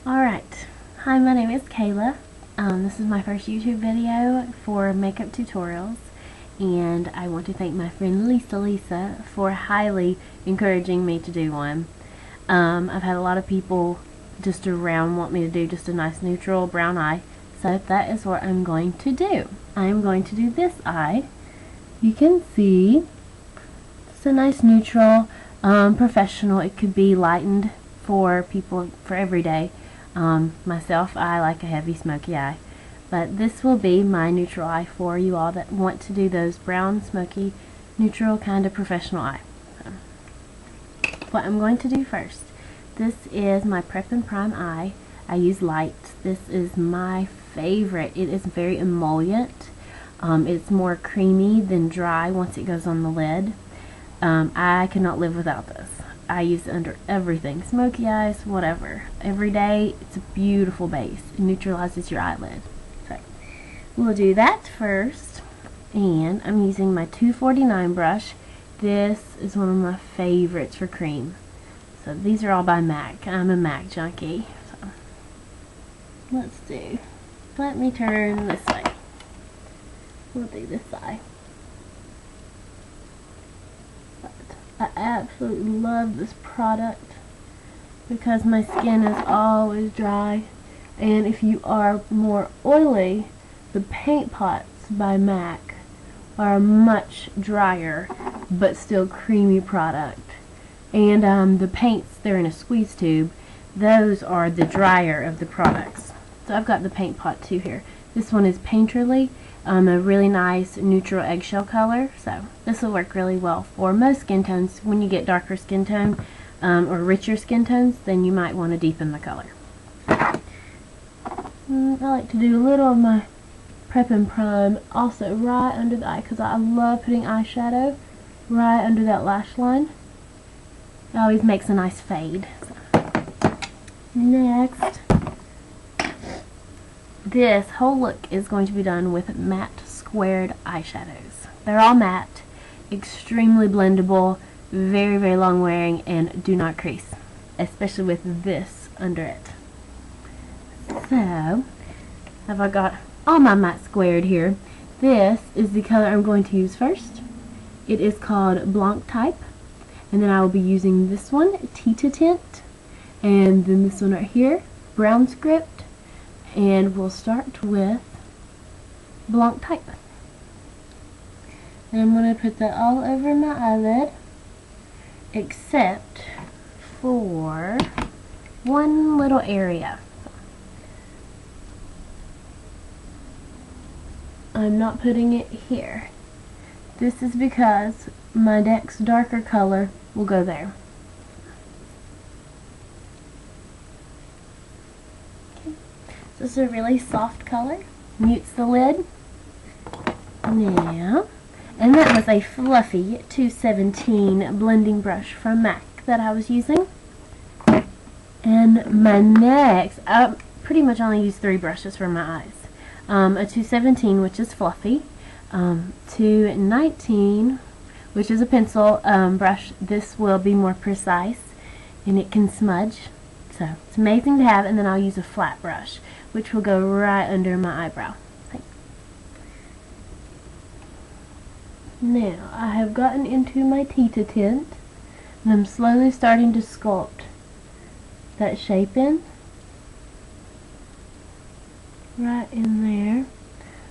Alright, hi, my name is Kayla. This is my first YouTube video for makeup tutorials, and I want to thank my friend Lisa for highly encouraging me to do one. I've had a lot of people just around want me to do just a nice neutral brown eye, so that is what I'm going to do. I'm going to do this eye. You can see it's a nice neutral, professional. It could be lightened for people for every day. Myself, I like a heavy smoky eye, but this will be my neutral eye for you all that want to do those brown, smoky, neutral kind of professional eye. So, what I'm going to do first, this is my Prep and Prime eye. I use light. This is my favorite. It is very emollient. It's more creamy than dry once it goes on the lid. I cannot live without this. I use it under everything, smoky eyes, whatever. Every day, it's a beautiful base. It neutralizes your eyelid. So, we'll do that first. And I'm using my 249 brush. This is one of my favorites for cream. So these are all by MAC. I'm a MAC junkie. So, let me turn this way. We'll do this side. I absolutely love this product because my skin is always dry, and if you are more oily, the paint pots by MAC are a much drier but still creamy product, and the paints, they're in a squeeze tube. Those are the drier of the products. So I've got the paint pot too here. This one is Painterly. A really nice neutral eggshell color, so this will work really well for most skin tones. When you get darker skin tone or richer skin tones, then you might want to deepen the color. I like to do a little of my Prep and Prime also right under the eye because I love putting eyeshadow right under that lash line. It always makes a nice fade. So, next, this whole look is going to be done with matte squared eyeshadows. They're all matte, extremely blendable, very, very long wearing, and do not crease, especially with this under it. So, have I got all my matte squared here? This is the color I'm going to use first. It is called Blanc Type, and then I will be using this one, Tita Tint, and then this one right here, Brown Script. And we'll start with Blanc Type. And I'm going to put that all over my eyelid, except for one little area. I'm not putting it here. This is because my next darker color will go there. This is a really soft color. Mutes the lid. Now, and that was a fluffy 217 blending brush from MAC that I was using. And my next, I pretty much only use 3 brushes for my eyes. A 217, which is fluffy. 219, which is a pencil brush. This will be more precise, and it can smudge. So it's amazing to have. And then I'll use a flat brush, which will go right under my eyebrow. Now, I have gotten into my Tita Tint, and I'm slowly starting to sculpt that shape in. Right in there.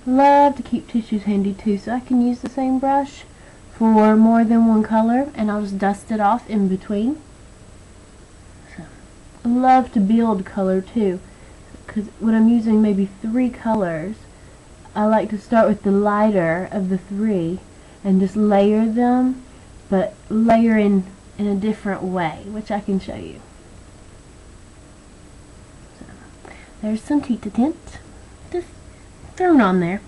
Love to keep tissues handy too, so I can use the same brush for more than one color, and I'll just dust it off in between. So, I love to build color too, because when I'm using maybe 3 colors, I like to start with the lighter of the 3 and just layer them, but layer in a different way, which I can show you. So, there's some Tita Tint, just thrown on there.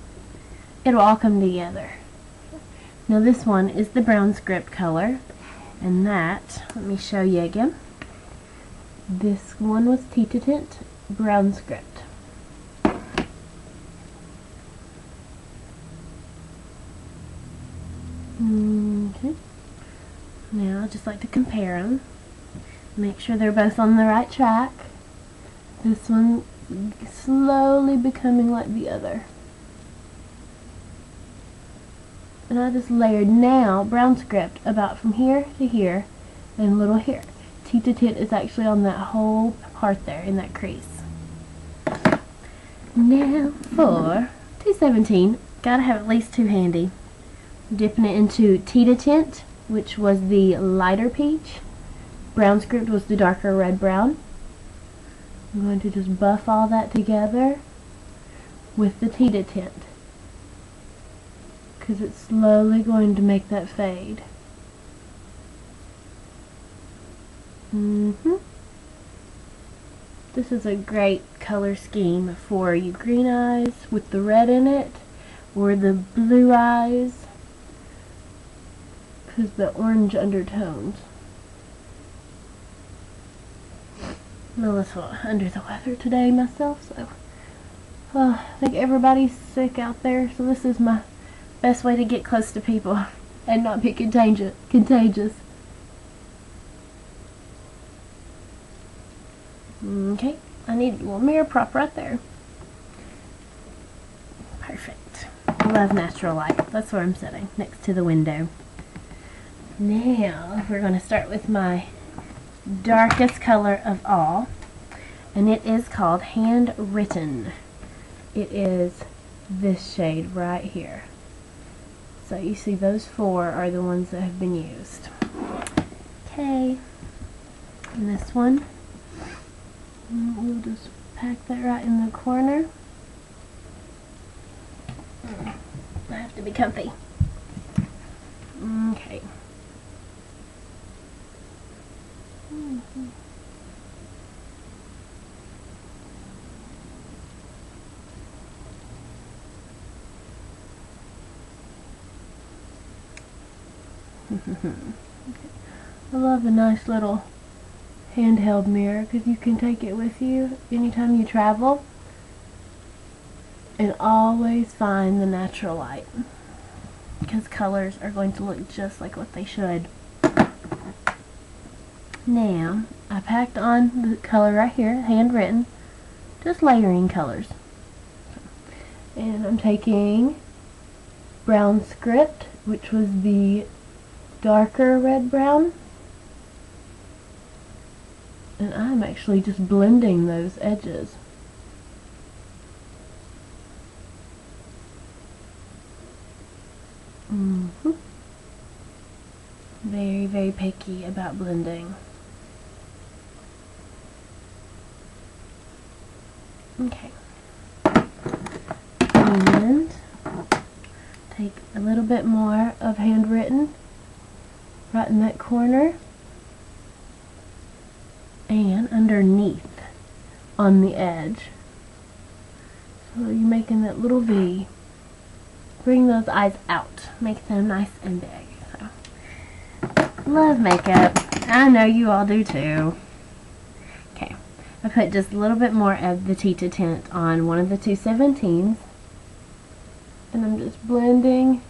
It'll all come together. Now this one is the Brown Script color, and that, let me show you again. This one was Tita Tint, Brown Script. Okay. Now I just like to compare them, make sure they're both on the right track. This one slowly becoming like the other. And I just layered now brown script about from here to here and a little here. Tita tint is actually on that whole part there in that crease. Now for 217, gotta have at least 2 handy. Dipping it into Tita tint, which was the lighter peach. Brown script was the darker red brown. I'm going to just buff all that together with the Tita tint, because it's slowly going to make that fade. This is a great color scheme for you green eyes with the red in it, or the blue eyes because the orange undertones. I'm a little under the weather today myself, so I think everybody's sick out there, so this is my best way to get close to people and not be contagious. Okay, I need a little mirror prop right there. Perfect. I love natural light. That's where I'm sitting, next to the window. Now, we're going to start with my darkest color of all, and it is called Handwritten. It is this shade right here. So you see those 4 are the ones that have been used. Okay, and this one, we'll just pack that right in the corner. I have to be comfy. Okay. I love a nice little handheld mirror because you can take it with you anytime you travel and always find the natural light, because colors are going to look just like what they should. Now, I packed on the color right here, Handwritten, just layering colors. And I'm taking brown script, which was the darker red brown, and I'm actually just blending those edges. Very, very picky about blending. Okay. And take a little bit more of Handwritten right in that corner and underneath on the edge. So you're making that little V. Bring those eyes out. Make them nice and big. So, love makeup. I know you all do too. Okay. I put just a little bit more of the Tita tint on one of the 217s. And I'm just blending